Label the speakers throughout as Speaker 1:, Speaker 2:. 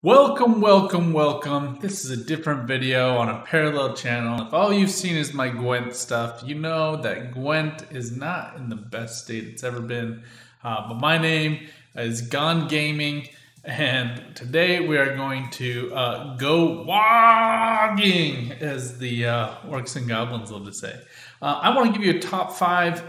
Speaker 1: Welcome, welcome, welcome. This is a different video on a parallel channel. If all you've seen is my Gwent stuff, you know that Gwent is not in the best state it's ever been. But my name is Gone Gaming, and today we are going to go wogging, as the orcs and goblins love to say. I want to give you a top 5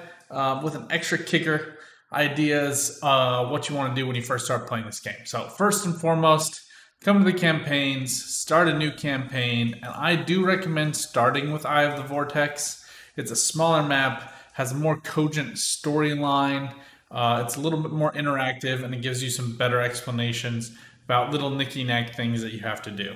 Speaker 1: with an extra kicker ideas, what you want to do when you first start playing this game. So first and foremost, come to the campaigns, start a new campaign, and I do recommend starting with Eye of the Vortex. It's a smaller map, has a more cogent storyline, it's a little bit more interactive, and it gives you some better explanations about little nicky-nack things that you have to do.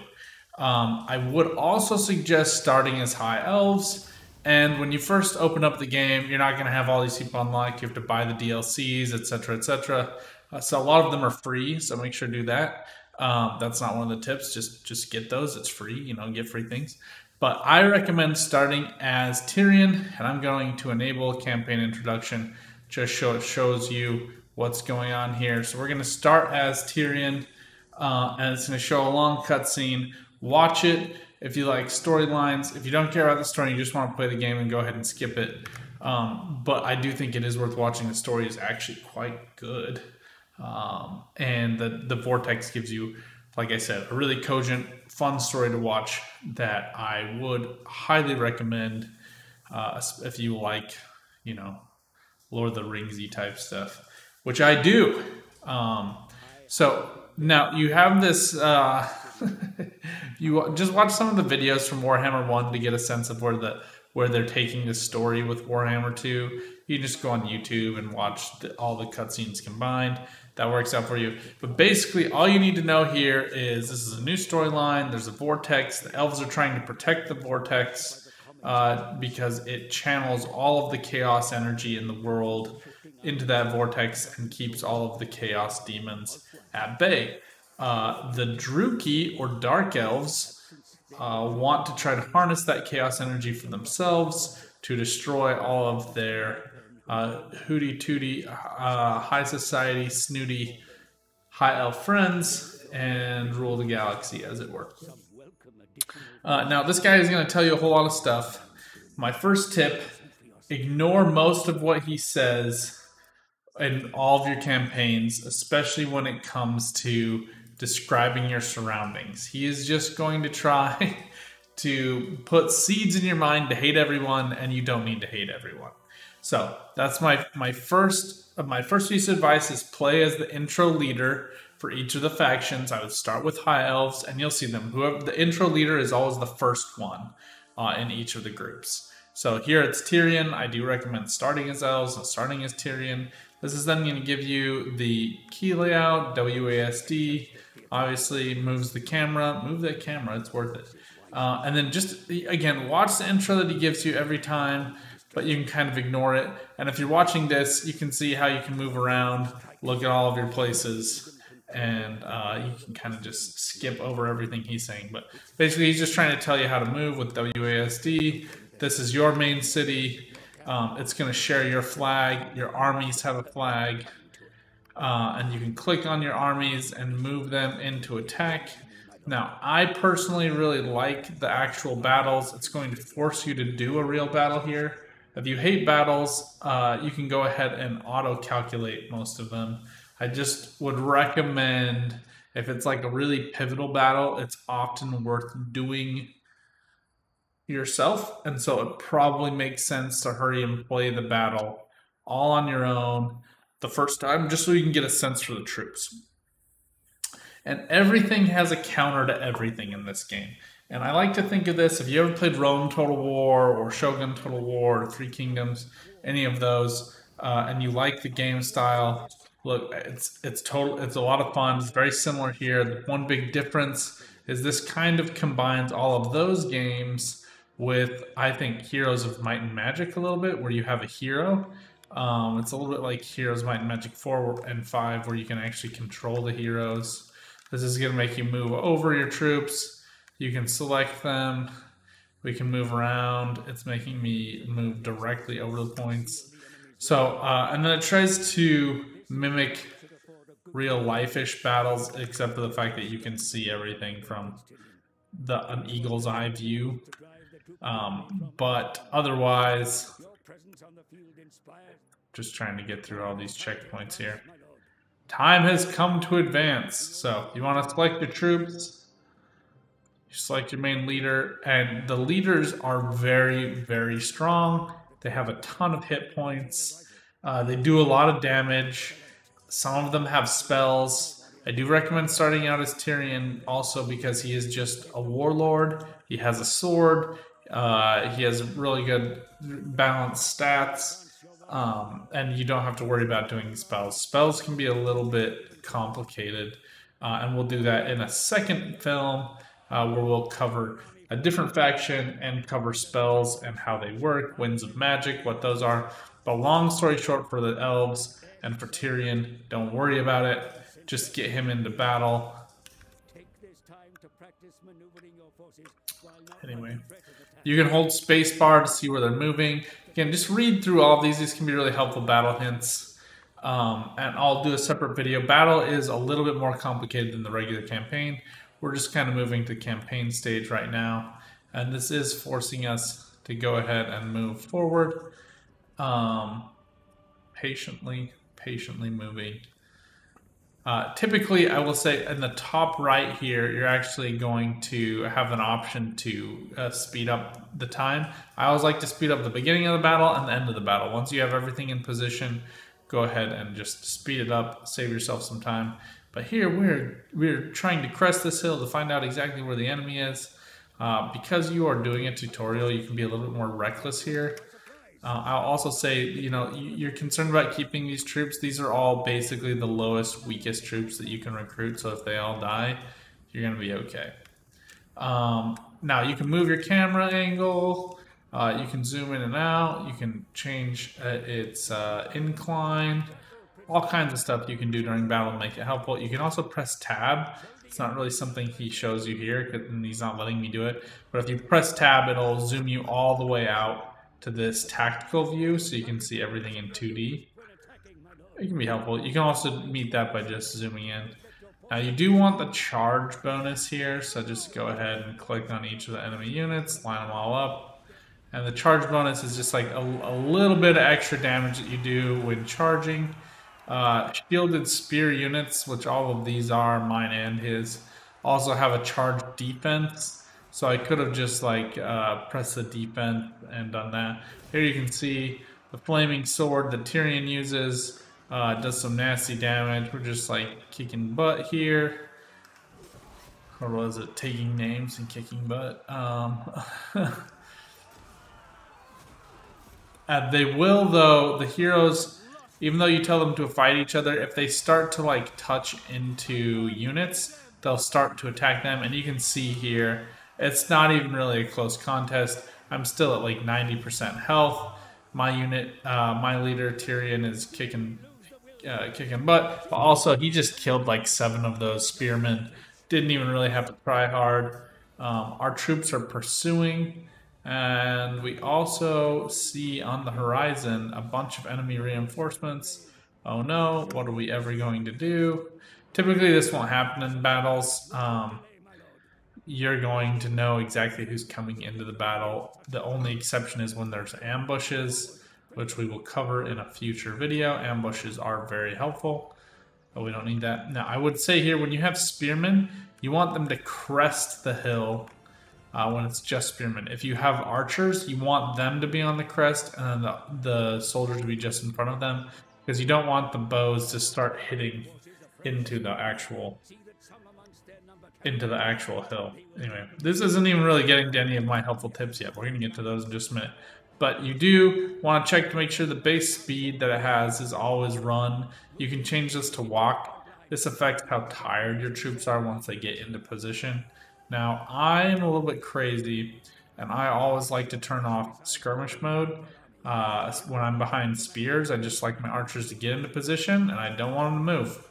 Speaker 1: I would also suggest starting as High Elves, and when you first open up the game, you're not going to have all these people unlocked. You have to buy the DLCs, etc., etc. So a lot of them are free, so make sure to do that. That's not one of the tips. Just get those. It's free. You know, get free things. But I recommend starting as Tyrion, and I'm going to enable campaign introduction. Just shows you what's going on here. So we're going to start as Tyrion, and it's going to show a long cutscene. Watch it if you like storylines. If you don't care about the story, you just want to play the game, and go ahead and skip it. But I do think it is worth watching. The story is actually quite good. And the Vortex gives you, like I said, a really cogent, fun story to watch that I would highly recommend if you like, you know, Lord of the Ringsy type stuff, which I do. So now you have this, you just watch some of the videos from Warhammer 1 to get a sense of where they're taking the story with Warhammer 2. You can just go on YouTube and watch all the cutscenes combined. That works out for you. But basically, all you need to know here is this is a new storyline. There's a vortex. The elves are trying to protect the vortex because it channels all of the chaos energy in the world into that vortex and keeps all of the chaos demons at bay. The Druki, or Dark Elves, want to try to harness that chaos energy for themselves to destroy all of their hooty-tooty, high society, snooty, high elf friends and rule the galaxy, as it were. Now, this guy is going to tell you a whole lot of stuff. My first tip, ignore most of what he says in all of your campaigns, especially when it comes to describing your surroundings. He is just going to try to put seeds in your mind to hate everyone, and you don't need to hate everyone. So that's my first piece of advice is play as the intro leader for each of the factions. I would start with High Elves, and you'll see them. Whoever the intro leader is always the first one in each of the groups. So here it's Tyrion. I do recommend starting as Elves and starting as Tyrion. This is then going to give you the key layout, WASD. Obviously moves the camera. Move that camera, it's worth it. And then just, again, watch the intro that he gives you every time, but you can kind of ignore it. And if you're watching this, you can see how you can move around, look at all of your places, and you can kind of just skip over everything he's saying. But basically, he's just trying to tell you how to move with WASD. This is your main city. It's going to share your flag. Your armies have a flag. And you can click on your armies and move them into attack. Now, I personally really like the actual battles. It's going to force you to do a real battle here. If you hate battles, you can go ahead and auto-calculate most of them. I just would recommend, if it's like a really pivotal battle, it's often worth doing yourself. And so it probably makes sense to hurry and play the battle all on your own the first time, just so you can get a sense for the troops. And everything has a counter to everything in this game. And I like to think of this, if you ever played Rome Total War or Shogun Total War or Three Kingdoms, any of those, and you like the game style, look, it's a lot of fun. It's very similar here. The one big difference is this kind of combines all of those games with, I think, Heroes of Might and Magic a little bit, where you have a hero. It's a little bit like Heroes Might and Magic 4 and 5, where you can actually control the heroes. This is going to make you move over your troops. You can select them. We can move around. It's making me move directly over the points. So, and then it tries to mimic real life-ish battles, except for the fact that you can see everything from an eagle's eye view. But otherwise, just trying to get through all these checkpoints here. Time has come to advance. So you want to select your troops. You select your main leader, and the leaders are very, very strong. They have a ton of hit points. They do a lot of damage. Some of them have spells. I do recommend starting out as Tyrion also because he is just a warlord. He has a sword. He has really good balanced stats. And you don't have to worry about doing spells. Spells can be a little bit complicated. And we'll do that in a second film where we'll cover a different faction and cover spells and how they work, winds of magic, what those are. But long story short, for the elves and for Tyrion, don't worry about it. Just get him into battle. Anyway, you can hold spacebar to see where they're moving. Again, just read through all of these. These can be really helpful battle hints. And I'll do a separate video. Battle is a little bit more complicated than the regular campaign. We're just kind of moving to campaign stage right now. And this is forcing us to go ahead and move forward. Patiently moving. Typically, I will say in the top right here, you're actually going to have an option to speed up the time. I always like to speed up the beginning of the battle and the end of the battle. Once you have everything in position, go ahead and just speed it up, save yourself some time. But here we're trying to crest this hill to find out exactly where the enemy is. Because you are doing a tutorial, you can be a little bit more reckless here. I'll also say, you know, you're concerned about keeping these troops. These are all basically the lowest, weakest troops that you can recruit. So if they all die, you're going to be okay. Now you can move your camera angle. You can zoom in and out. You can change its incline. All kinds of stuff you can do during battle to make it helpful. You can also press tab. It's not really something he shows you here, and he's not letting me do it. But if you press tab, it'll zoom you all the way out to this tactical view, so you can see everything in 2D. It can be helpful. You can also meet that by just zooming in. Now you do want the charge bonus here, so just go ahead and click on each of the enemy units, line them all up. And the charge bonus is just like a little bit of extra damage that you do when charging. Shielded spear units, which all of these are, mine and his, also have a charge defense. So I could have just like pressed the defense and done that. Here you can see the flaming sword that Tyrion uses. Does some nasty damage. We're just like kicking butt here. Or was it taking names and kicking butt? They will though, the heroes, even though you tell them to fight each other, if they start to like touch into units, they'll start to attack them. And you can see here, it's not even really a close contest. I'm still at like 90% health. My unit, my leader Tyrion is kicking butt. But also, he just killed like 7 of those spearmen. Didn't even really have to try hard. Our troops are pursuing, and we also see on the horizon a bunch of enemy reinforcements. Oh no! What are we ever going to do? Typically, this won't happen in battles. You're going to know exactly who's coming into the battle. The only exception is when there's ambushes, which we will cover in a future video. Ambushes are very helpful, but we don't need that. Now, I would say here, when you have spearmen, you want them to crest the hill when it's just spearmen. If you have archers, you want them to be on the crest and then the soldiers to be just in front of them, because you don't want the bows to start hitting into the actual hill. Anyway, this isn't even really getting to any of my helpful tips yet. We're going to get to those in just a minute. But you do want to check to make sure the base speed that it has is always run. You can change this to walk. This affects how tired your troops are once they get into position. Now, I'm a little bit crazy, and I always like to turn off skirmish mode. When I'm behind spears, I just like my archers to get into position, and I don't want them to move.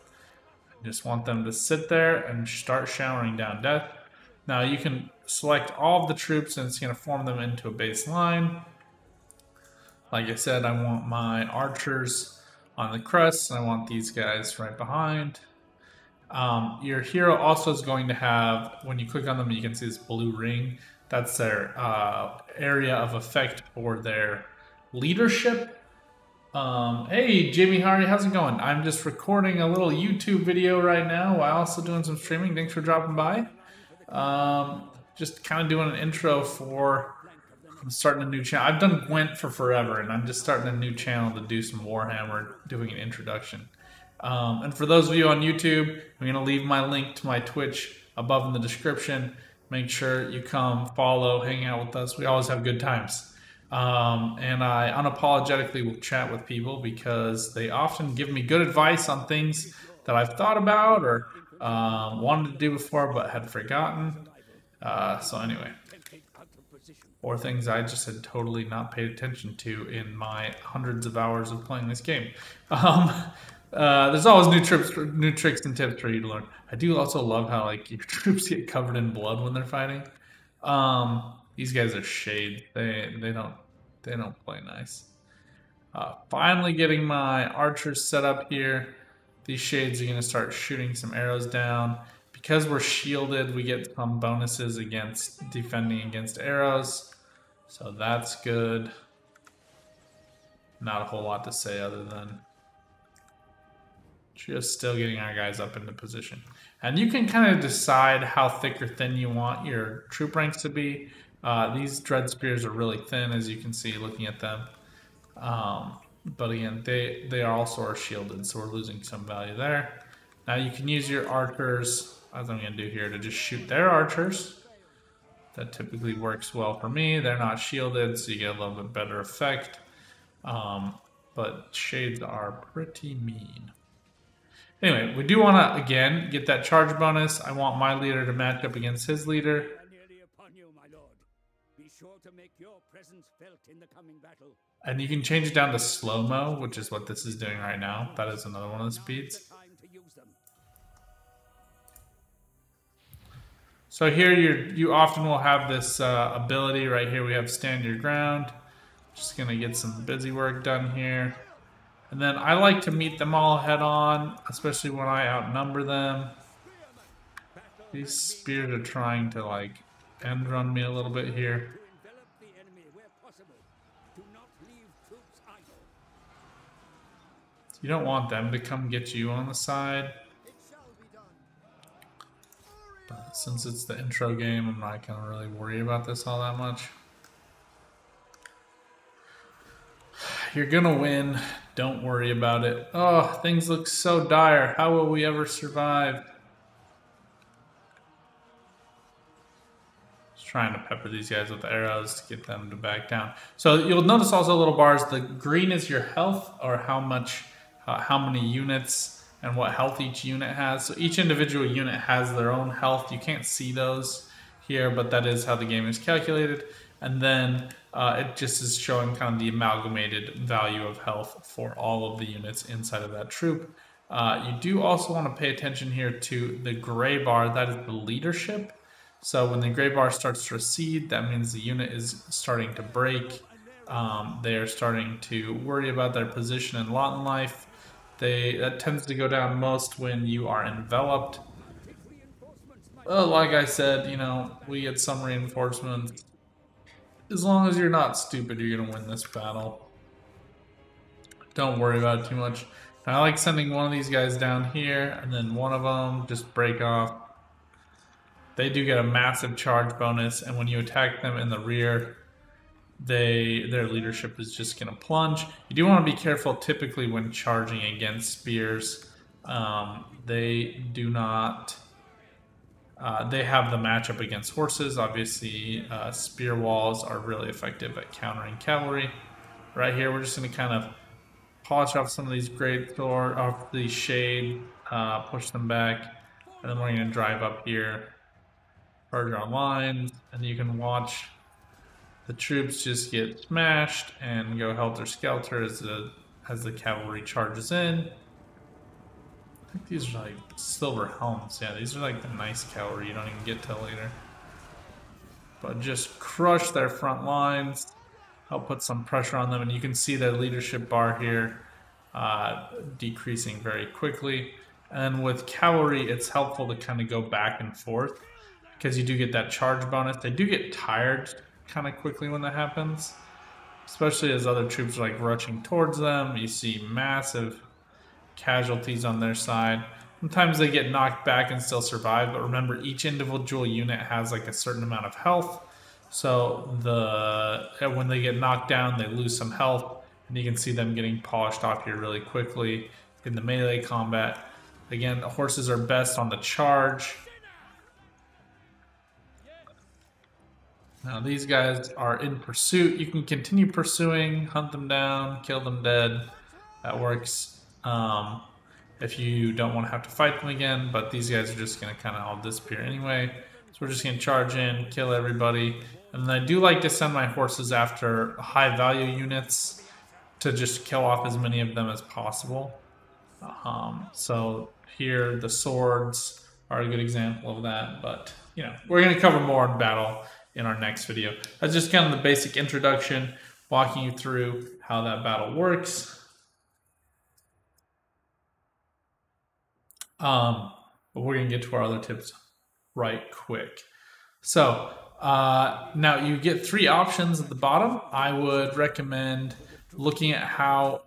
Speaker 1: Just want them to sit there and start showering down death. Now you can select all of the troops and it's going to form them into a base line. Like I said, I want my archers on the crest and I want these guys right behind. Your hero also is going to have, when you click on them, you can see this blue ring. That's their area of effect for their leadership. Hey, Jimmy Hardy, how's it going? I'm just recording a little YouTube video right now while also doing some streaming. Thanks for dropping by. Just kind of doing an intro for, I'm starting a new channel. I've done Gwent for forever, and I'm just starting a new channel to do some Warhammer, doing an introduction. And for those of you on YouTube, I'm going to leave my link to my Twitch above in the description. Make sure you come, follow, hang out with us. We always have good times. And I unapologetically will chat with people because they often give me good advice on things that I've thought about or wanted to do before but had forgotten. So anyway, or things I just had totally not paid attention to in my hundreds of hours of playing this game. There's always new tricks and tips for you to learn. I do also love how like your troops get covered in blood when they're fighting. These guys are shade. They don't play nice. Finally getting my archers set up here. These shades are going to start shooting some arrows down. Because we're shielded, we get some bonuses against defending against arrows. So that's good. Not a whole lot to say other than just still getting our guys up into position. And you can kind of decide how thick or thin you want your troop ranks to be. These dread spears are really thin, as you can see looking at them. But again, they also are shielded, so we're losing some value there. Now you can use your archers, as I'm going to do here, to just shoot their archers. That typically works well for me. They're not shielded, so you get a little bit better effect. But shades are pretty mean. Anyway, we do want to, again, get that charge bonus. I want my leader to match up against his leader. And you can change it down to slow-mo, which is what this is doing right now. That is another one of the speeds. So here you often will have this ability right here. We have stand your ground. Just going to get some busy work done here. And then I like to meet them all head on, especially when I outnumber them. These spears are trying to like end run me a little bit here. You don't want them to come get you on the side. But since it's the intro game, I'm not going to really worry about this all that much. You're gonna win. Don't worry about it. Oh, things look so dire. How will we ever survive? Just trying to pepper these guys with arrows to get them to back down. So you'll notice also little bars. The green is your health, or how many units and what health each unit has. So each individual unit has their own health. You can't see those here, but that is how the game is calculated. And then it just is showing kind of the amalgamated value of health for all of the units inside of that troop. You do also want to pay attention here to the gray bar. That is the leadership. So when the gray bar starts to recede, that means the unit is starting to break. They are starting to worry about their position and lot in life. That tends to go down most when you are enveloped. Well, like I said, you know, we get some reinforcements. As long as you're not stupid, you're going to win this battle. Don't worry about it too much. I like sending one of these guys down here, and then one of them just break off. They do get a massive charge bonus, and when you attack them in the rear, their leadership is just going to plunge. You do want to be careful typically when charging against spears. They do not... they have the matchup against horses. Obviously, spear walls are really effective at countering cavalry. Right here, we're just going to kind of polish off some of these great sword off the shade, push them back, and then we're going to drive up here, charge our lines, and you can watch the troops just get smashed and go helter-skelter as the cavalry charges in. I think these are like silver helms. Yeah, these are like the nice cavalry you don't even get till later. But just crush their front lines. Help put some pressure on them, and you can see their leadership bar here decreasing very quickly. And with cavalry, it's helpful to kind of go back and forth because you do get that charge bonus. They do get tired kind of quickly when that happens, especially as other troops are like rushing towards them. You see massive casualties on their side. Sometimes they get knocked back and still survive, but remember, each individual unit has like a certain amount of health. So when they get knocked down, they lose some health, and you can see them getting polished off here really quickly in the melee combat. Again, horses are best on the charge. Now these guys are in pursuit. You can continue pursuing, hunt them down, kill them dead. That works if you don't want to have to fight them again, but these guys are just going to kind of all disappear anyway. So we're just going to charge in, kill everybody. And then I do like to send my horses after high value units to just kill off as many of them as possible. So here the swords are a good example of that, but you know, we're going to cover more in battle in our next video. That's just kind of the basic introduction, walking you through how that battle works. But we're going to get to our other tips right quick. So now you get 3 options at the bottom. I would recommend looking at how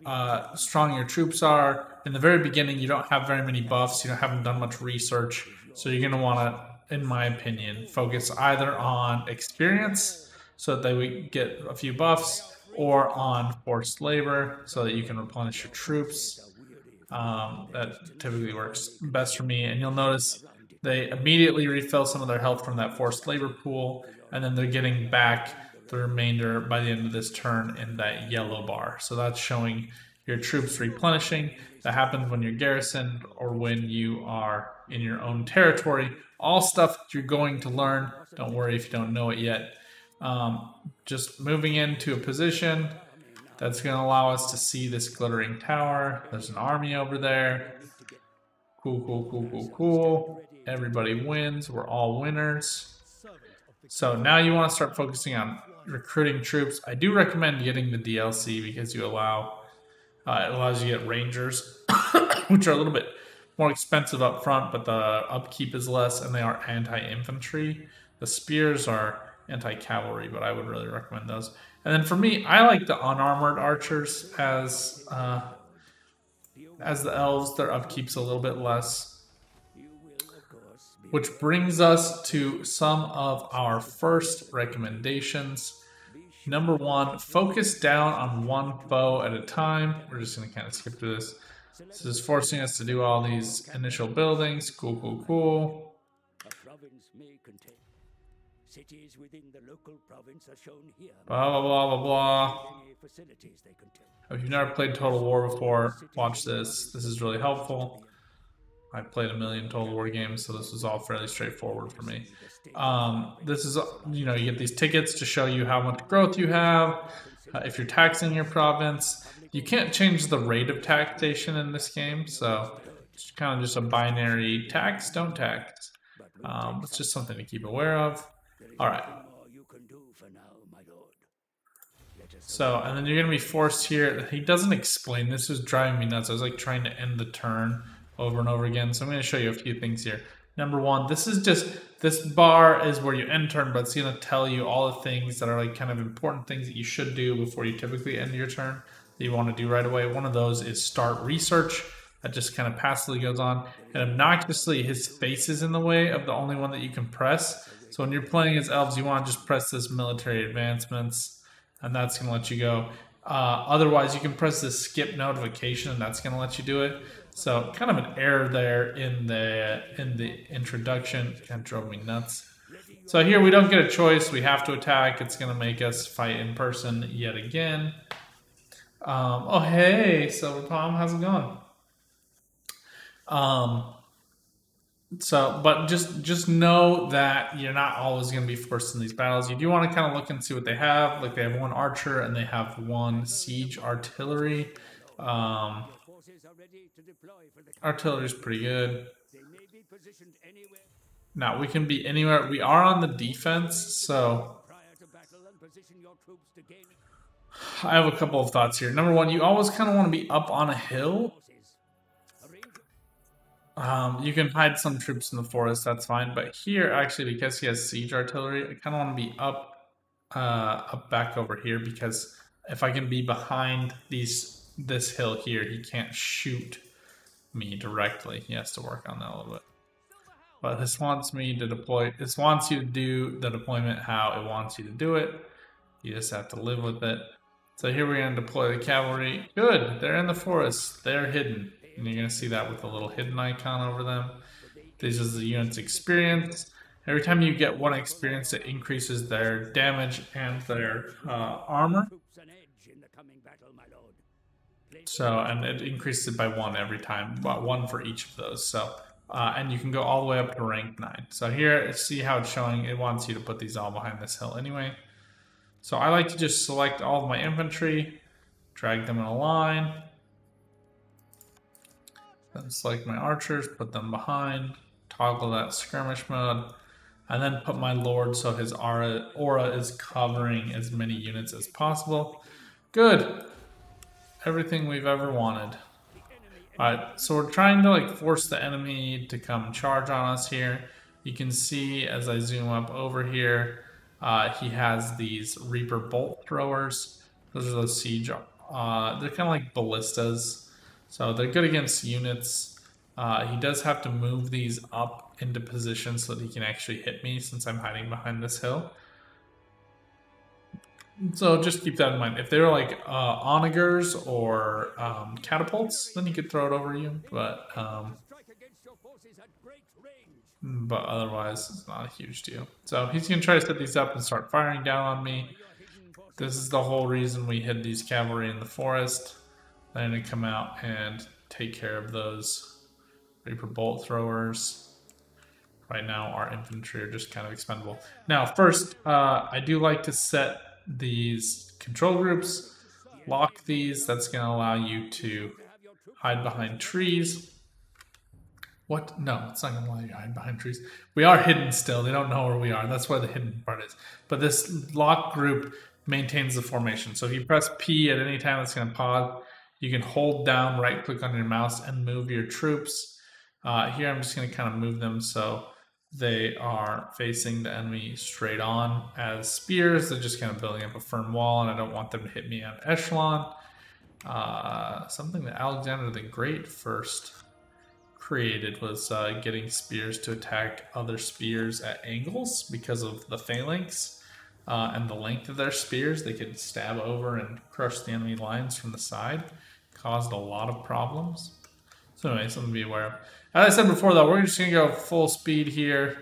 Speaker 1: strong your troops are. In the very beginning, you don't have very many buffs. You haven't done much research. So you're going to want to, in my opinion, focus either on experience so that they would get a few buffs, or on forced labor so that you can replenish your troops. That typically works best for me. And you'll notice they immediately refill some of their health from that forced labor pool, and then they're getting back the remainder by the end of this turn in that yellow bar. So that's showing your troops replenishing. That happens when you're garrisoned or when you are in your own territory. All stuff that you're going to learn. Don't worry if you don't know it yet. Just moving into a position that's going to allow us to see this glittering tower. There's an army over there. Cool, cool, cool, cool, cool. Everybody wins. We're all winners. So now you want to start focusing on recruiting troops. I do recommend getting the DLC because you allow it allows you to get rangers, which are a little bit more expensive up front, but the upkeep is less, and they are anti-infantry. The spears are anti-cavalry, but I would really recommend those. And then for me, I like the unarmored archers as the elves. Their upkeep's a little bit less. Which brings us to some of our first recommendations. Number 1, focus down on one foe at a time. We're just going to kind of skip through this. This is forcing us to do all these initial buildings. Cool, cool, cool. Cities within the local province are shown here. Blah, blah, blah, blah, blah. If you've never played Total War before, watch this. This is really helpful. I've played a million Total War games, so this is all fairly straightforward for me. This is, you know, you get these tickets to show you how much growth you have. If you're taxing your province, you can't change the rate of taxation in this game, so it's kind of just a binary tax, don't tax. It's just something to keep aware of. All right. So, and then you're going to be forced here. He doesn't explain. This is driving me nuts. I was like trying to end the turn over and over again. So I'm going to show you a few things here. Number 1, this bar is where you end turn, but it's going to tell you all the things that are like kind of important things that you should do before you typically end your turn that you want to do right away. One of those is start research. That just kind of passively goes on. And obnoxiously, his face is in the way of the only one that you can press. So when you're playing as elves, you want to just press this military advancements, and that's going to let you go. Otherwise, you can press this skip notification, and that's going to let you do it. So kind of an error there in the introduction. Kind of drove me nuts. So here we don't get a choice. We have to attack. It's going to make us fight in person yet again. Oh, hey, Silver Palm, how's it going? But just know that you're not always going to be forced in these battles. You do want to kind of look and see what they have. Like they have 1 archer and they have 1 siege artillery. Artillery is pretty good. Now we can be anywhere. We are on the defense, so I have a couple of thoughts here. Number 1, you always kind of want to be up on a hill. You can hide some troops in the forest, that's fine. But here, actually, because he has siege artillery, I kind of want to be up back over here because if I can be behind this hill here, he can't shoot me directly. He has to work on that a little bit. But this wants me to deploy. This wants you to do the deployment how it wants you to do it. You just have to live with it. So here we're going to deploy the cavalry. Good, they're in the forest. They're hidden. And you're going to see that with the little hidden icon over them. This is the unit's experience. Every time you get one experience, it increases their damage and their armor. So, and it increases it by 1 every time, about 1 for each of those. So, and you can go all the way up to rank 9. So here, see how it's showing, it wants you to put these all behind this hill anyway. So I like to just select all of my infantry, drag them in a line, then select my archers, put them behind, toggle that skirmish mode, and then put my lord so his aura is covering as many units as possible. Good. Everything we've ever wanted. Alright, so we're trying to like force the enemy to come charge on us here. You can see as I zoom up over here, he has these Reaper bolt throwers. Those are those siege. They're kind of like ballistas, so they're good against units. He does have to move these up into position so that he can actually hit me since I'm hiding behind this hill. So just keep that in mind. If they're like onagers or catapults, then he could throw it over you, but otherwise it's not a huge deal. So he's going to try to set these up and start firing down on me. This is the whole reason we hid these cavalry in the forest. They're going to come out and take care of those Reaper bolt throwers. Right now our infantry are just kind of expendable. Now first, I do like to set these control groups, lock these. That's going to allow you to hide behind trees. What? No, it's not going to allow you to hide behind trees. We are hidden still. They don't know where we are. That's where the hidden part is. But this lock group maintains the formation. So if you press P at any time, it's going to pause. You can hold down, right click on your mouse, and move your troops. Here I'm just going to kind of move them so they are facing the enemy straight on as spears. They're just kind of building up a firm wall, and I don't want them to hit me on echelon. Something that Alexander the Great first created was getting spears to attack other spears at angles because of the phalanx and the length of their spears. They could stab over and crush the enemy lines from the side. Caused a lot of problems. So anyway, something to be aware of. As I said before though, we're just going to go full speed here.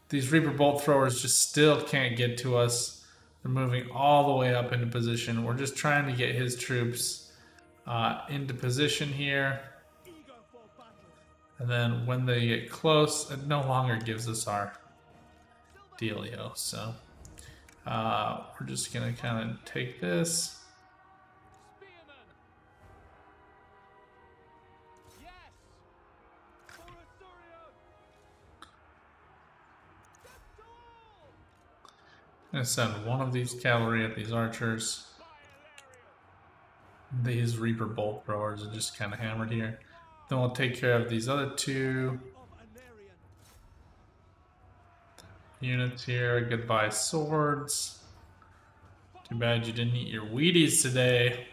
Speaker 1: These Reaper bolt throwers just still can't get to us. They're moving all the way up into position. We're just trying to get his troops into position here. And then when they get close, it no longer gives us our dealio. So we're just going to kind of take this. I'm going to send one of these cavalry at these archers. These Reaper bolt throwers are just kind of hammered here. Then we'll take care of these other 2 units here. Goodbye swords. Too bad you didn't eat your Wheaties today.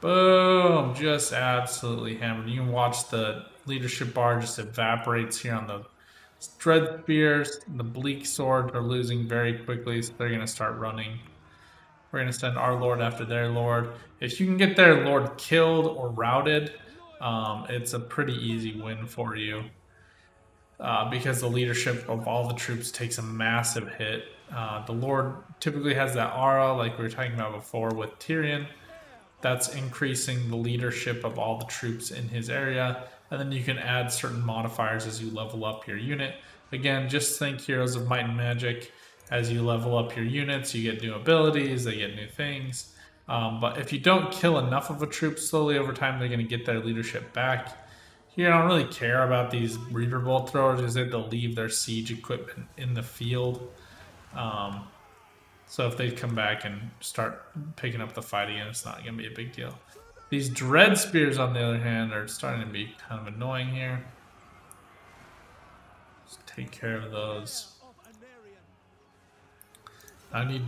Speaker 1: Boom! Just absolutely hammered. You can watch the leadership bar just evaporates here on the Dread Spears. The Bleak Swords are losing very quickly, so they're going to start running. We're going to send our lord after their lord. If you can get their lord killed or routed, it's a pretty easy win for you. Because the leadership of all the troops takes a massive hit. The lord typically has that aura like we were talking about before with Tyrion. That's increasing the leadership of all the troops in his area. And then you can add certain modifiers as you level up your unit. Again, just think Heroes of Might and Magic. As you level up your units, you get new abilities, they get new things. But if you don't kill enough of a troop, slowly over time they're going to get their leadership back. Here, I don't really care about these Reaper bolt throwers because they have to leave their siege equipment in the field. So if they come back and start picking up the fight again, it's not going to be a big deal. These dread spears, on the other hand, are starting to be kind of annoying here. Let's take care of those. I need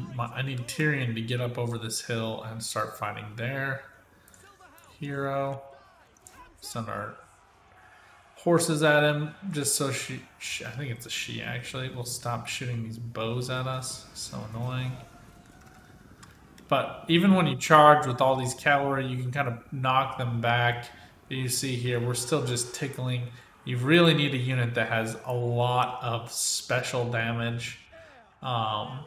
Speaker 1: Tyrion to get up over this hill and start fighting there. Hero. Send our horses at him just so she I think it's a she actually will stop shooting these bows at us. So annoying. But even when you charge with all these cavalry, you can kind of knock them back. You see here, we're still just tickling. You really need a unit that has a lot of special damage. Now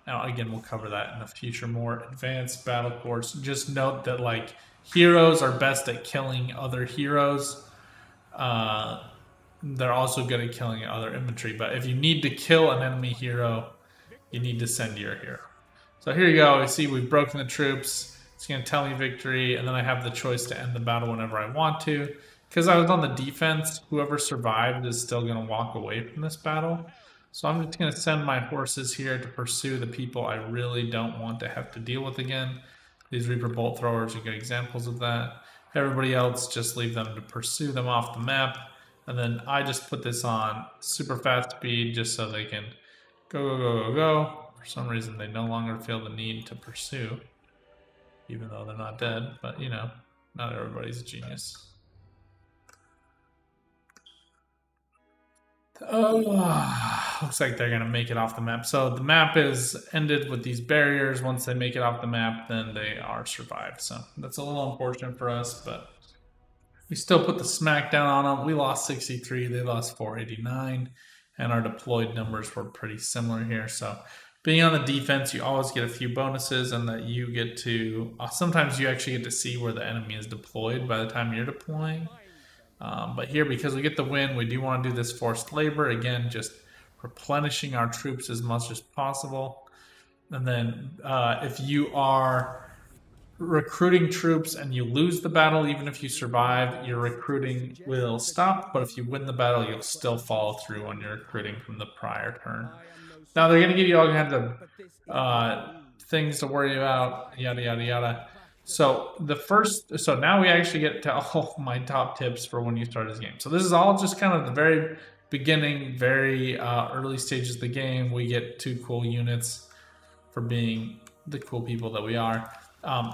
Speaker 1: again, we'll cover that in a future more advanced battle course. Just note that like heroes are best at killing other heroes. They're also good at killing other infantry. But if you need to kill an enemy hero, you need to send your hero. So here you go. You see we've broken the troops. It's going to tell me victory, and then I have the choice to end the battle whenever I want to. Because I was on the defense, whoever survived is still going to walk away from this battle. So I'm just going to send my horses here to pursue the people I really don't want to have to deal with again. These Reaper Bolt Throwers are good examples of that. Everybody else, just leave them to pursue them off the map. And then I just put this on super fast speed just so they can go, go, go, go, go. For some reason, they no longer feel the need to pursue, even though they're not dead. But, you know, not everybody's a genius. Oh, looks like they're going to make it off the map. So the map is ended with these barriers. Once they make it off the map, then they are survived. So that's a little unfortunate for us, but we still put the smackdown on them. We lost 63. They lost 489. And our deployed numbers were pretty similar here. So being on the defense, you always get a few bonuses, and that you get to, sometimes you actually get to see where the enemy is deployed by the time you're deploying. But here, because we get the win, we do want to do this forced labor. Again, just replenishing our troops as much as possible. And then if you are recruiting troops and you lose the battle, even if you survive, your recruiting will stop. But if you win the battle, you'll still follow through on your recruiting from the prior turn. Now, they're going to give you all kinds of things to worry about, yada, yada, yada. So now we actually get to all my top tips for when you start this game. So this is all just kind of the very beginning, very early stages of the game. We get 2 cool units for being the cool people that we are.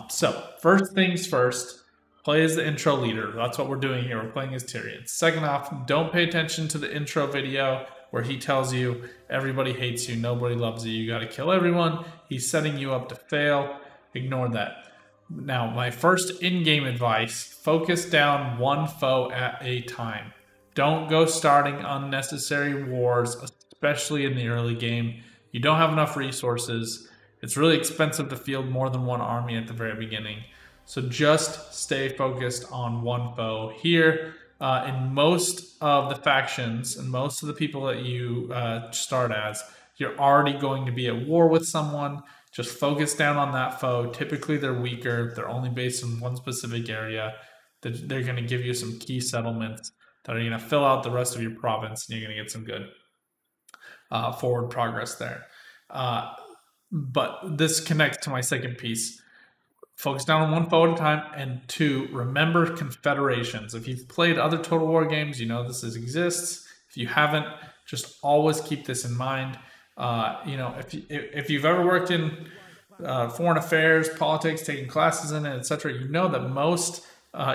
Speaker 1: So first things first, play as the intro leader. That's what we're doing here. We're playing as Tyrion. Second off, don't pay attention to the intro video where he tells you everybody hates you, nobody loves you, you got to kill everyone. He's setting you up to fail. Ignore that. Now, my first in-game advice, focus down one foe at a time. Don't go starting unnecessary wars, especially in the early game. You don't have enough resources. It's really expensive to field more than one army at the very beginning. So just stay focused on one foe. Here, in most of the factions and most of the people that you start as, you're already going to be at war with someone. Just focus down on that foe. Typically, they're weaker. They're only based in one specific area. They're going to give you some key settlements that are going to fill out the rest of your province, and you're going to get some good forward progress there. But this connects to my second piece. Focus down on one foe at a time, and 2, remember confederations. If you've played other Total War games, you know this exists. If you haven't, just always keep this in mind. You know, if you've ever worked in foreign affairs, politics, taking classes in it, etc., you know that most,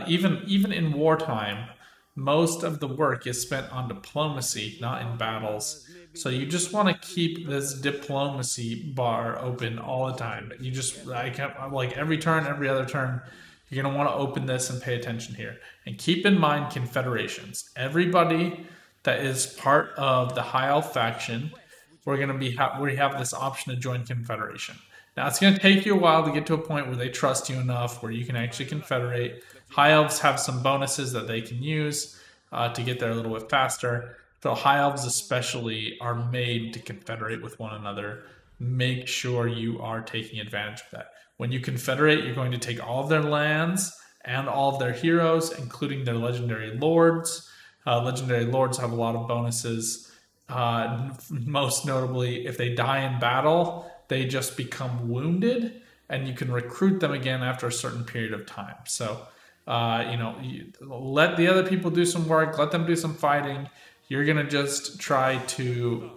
Speaker 1: even in wartime, most of the work is spent on diplomacy, not in battles. So you just want to keep this diplomacy bar open all the time. You just, like every turn, every other turn, you're going to want to open this and pay attention here. And keep in mind confederations. Everybody that is part of the High Elf faction, we have this option to join confederation. Now, it's going to take you a while to get to a point where they trust you enough where you can actually confederate. High Elves have some bonuses that they can use to get there a little bit faster. So High Elves especially are made to confederate with one another. Make sure you are taking advantage of that. When you confederate, you're going to take all of their lands and all of their heroes, including their legendary lords. Legendary lords have a lot of bonuses. Most notably, if they die in battle, they just become wounded, and you can recruit them again after a certain period of time. So let the other people do some work, let them do some fighting. You're gonna just try to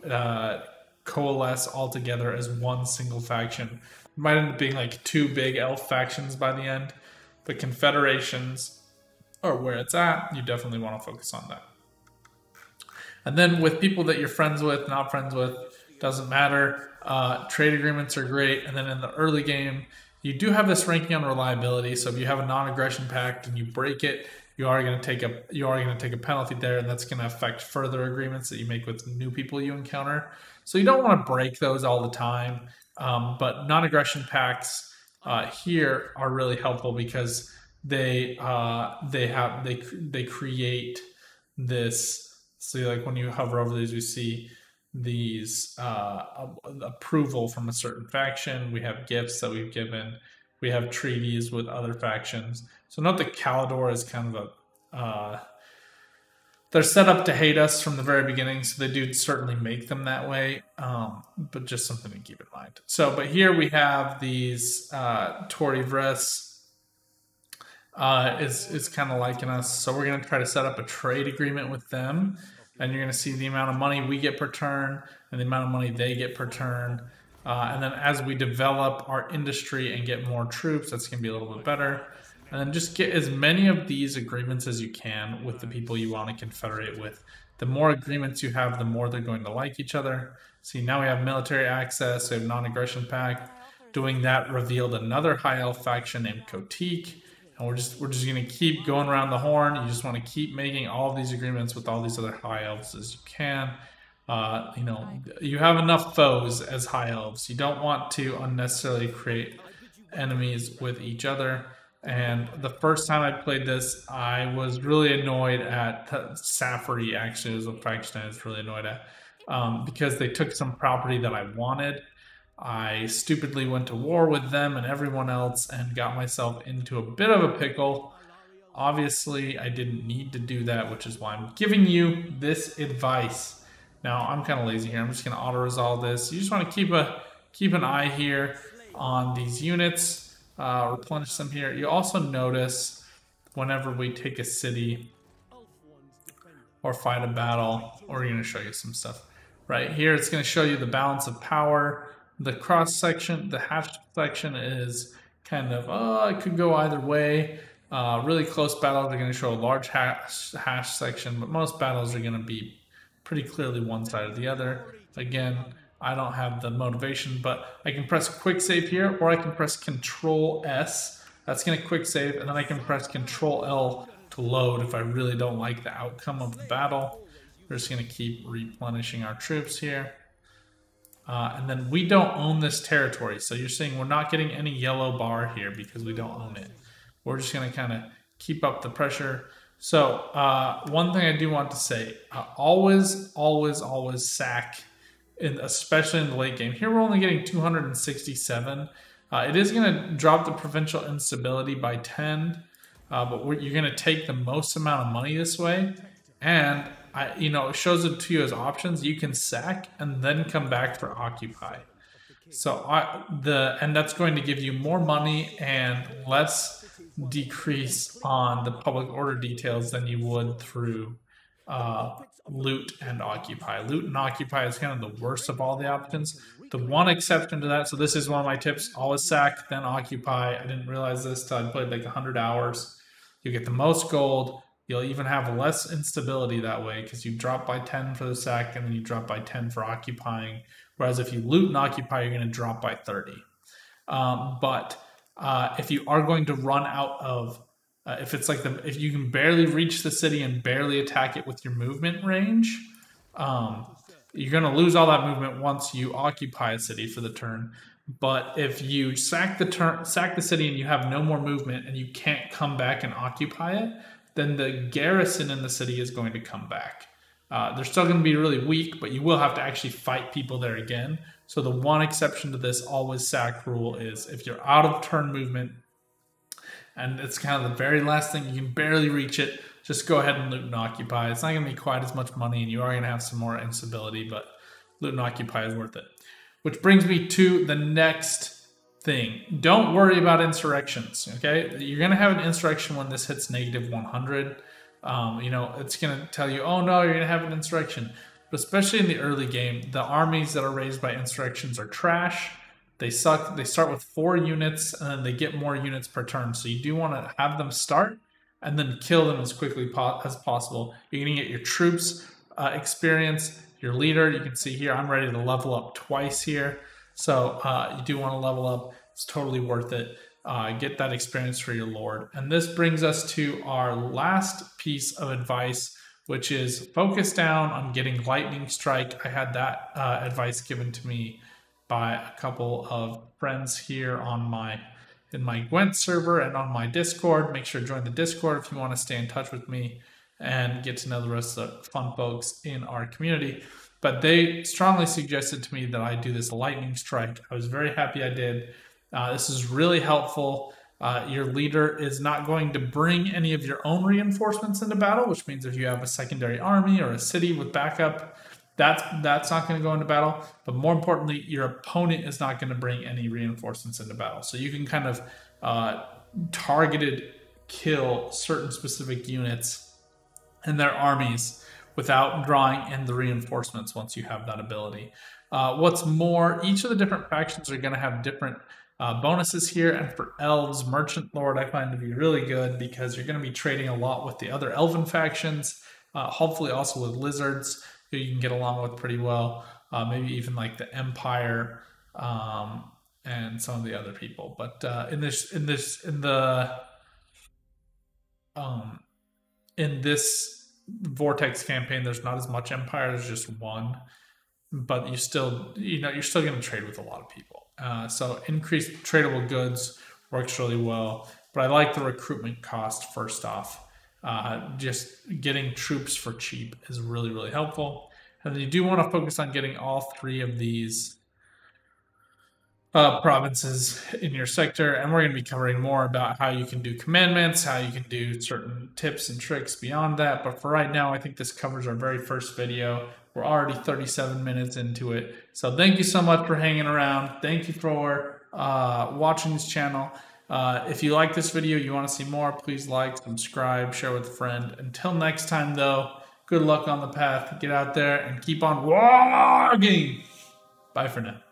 Speaker 1: coalesce all together as one single faction. It might end up being like two big elf factions by the end, but confederations are where it's at. You definitely want to focus on that. And then with people that you're friends with, not friends with, doesn't matter. Trade agreements are great. And then in the early game, you do have this ranking on reliability. So if you have a non-aggression pact and you break it, you are going to take a penalty there, and that's going to affect further agreements that you make with new people you encounter. So you don't want to break those all the time. But non-aggression pacts here are really helpful because they create this. So like when you hover over these, you see these approval from a certain faction. We have gifts that we've given. We have treaties with other factions. So note that Calidor is kind of they're set up to hate us from the very beginning, so they do certainly make them that way, but just something to keep in mind. So, but here we have these Tory Vress is kind of liking us, so we're going to try to set up a trade agreement with them, and you're going to see the amount of money we get per turn and the amount of money they get per turn. And then as we develop our industry and get more troops, that's going to be a little bit better. And then just get as many of these agreements as you can with the people you want to confederate with. The more agreements you have, the more they're going to like each other. See, now we have military access, we have non-aggression pact. Doing that revealed another high elf faction named Kotik. And we're just going to keep going around the horn. You just want to keep making all of these agreements with all these other high elves as you can. You have enough foes as high elves. You don't want to unnecessarily create enemies with each other. And the first time I played this, I was really annoyed at Safari. Actually, was a faction I was really annoyed at because they took some property that I wanted. I stupidly went to war with them and everyone else and got myself into a bit of a pickle. Obviously, I didn't need to do that, which is why I'm giving you this advice. Now, I'm kind of lazy here. I'm just going to auto-resolve this. You just want to keep an eye here on these units. Replenish them here. You also notice whenever we take a city or fight a battle, or we're going to show you some stuff. Right here, it's going to show you the balance of power. The cross section, the hash section is kind of, it could go either way. Really close battles are going to show a large hash section, but most battles are going to be pretty clearly one side or the other. Again, I don't have the motivation, but I can press Quicksave here, or I can press Control S. That's going to Quicksave, and then I can press Control L to load if I really don't like the outcome of the battle. We're just going to keep replenishing our troops here. And then we don't own this territory, so you're seeing we're not getting any yellow bar here because we don't own it. We're just going to kind of keep up the pressure. So one thing I do want to say, always sack, especially in the late game. Here we're only getting 267. It is going to drop the provincial instability by 10, but you're going to take the most amount of money this way. And it shows it to you as options. You can sack and then come back for occupy. So and that's going to give you more money and less decrease on the public order details than you would through loot and occupy. Loot and occupy is kind of the worst of all the options. The one exception to that, so this is one of my tips, always sack, then occupy. I didn't realize this till I played like 100 hours. You get the most gold. You'll even have less instability that way because you drop by 10 for the sack and then you drop by 10 for occupying. Whereas if you loot and occupy, you're going to drop by 30. But if you are going to run out of, if you can barely reach the city and barely attack it with your movement range, you're going to lose all that movement once you occupy a city for the turn. But if you sack the city and you have no more movement and you can't come back and occupy it, then the garrison in the city is going to come back. They're still going to be really weak, but you will have to actually fight people there again. So the one exception to this always sack rule is if you're out of turn movement and it's kind of the very last thing, you can barely reach it, just go ahead and loot and occupy. It's not going to be quite as much money and you are going to have some more instability, but loot and occupy is worth it. Which brings me to the next thing. Don't worry about insurrections, okay? You're going to have an insurrection when this hits negative 100. You know, it's going to tell you, oh no, you're going to have an insurrection. But especially in the early game, the armies that are raised by insurrections are trash. They suck. They start with 4 units, and then they get more units per turn. So you do want to have them start and then kill them as quickly as possible. You're going to get your troops experience, your leader. You can see here, I'm ready to level up twice here. So you do want to level up. It's totally worth it. Get that experience for your lord. And this brings us to our last piece of advice, which is focus down on getting lightning strike. I had that advice given to me by a couple of friends here on in my Gwent server and on my Discord. Make sure to join the Discord if you want to stay in touch with me and get to know the rest of the fun folks in our community. But they strongly suggested to me that I do this lightning strike. I was very happy I did. This is really helpful. Your leader is not going to bring any of your own reinforcements into battle, which means if you have a secondary army or a city with backup, that's not going to go into battle. But more importantly, your opponent is not going to bring any reinforcements into battle. So you can kind of targeted kill certain specific units and their armies without drawing in the reinforcements once you have that ability. What's more, each of the different factions are going to have different bonuses here, and for Elves, Merchant Lord I find to be really good because you're going to be trading a lot with the other Elven factions, hopefully also with Lizards, who you can get along with pretty well, maybe even like the Empire and some of the other people. But in this Vortex campaign, there's not as much Empire. There's just one, but you're still going to trade with a lot of people. So increased tradable goods works really well. But I like the recruitment cost first off. Just getting troops for cheap is really, really helpful. And then you do want to focus on getting all 3 of these provinces in your sector, and we're going to be covering more about how you can do commandments, how you can do certain tips and tricks beyond that. But for right now, I think this covers our very first video. We're already 37 minutes into it. So thank you so much for hanging around. Thank you for watching this channel. If you like this video, you want to see more, please like, subscribe, share with a friend. Until next time, though, good luck on the path. Get out there and keep on warging. Bye for now.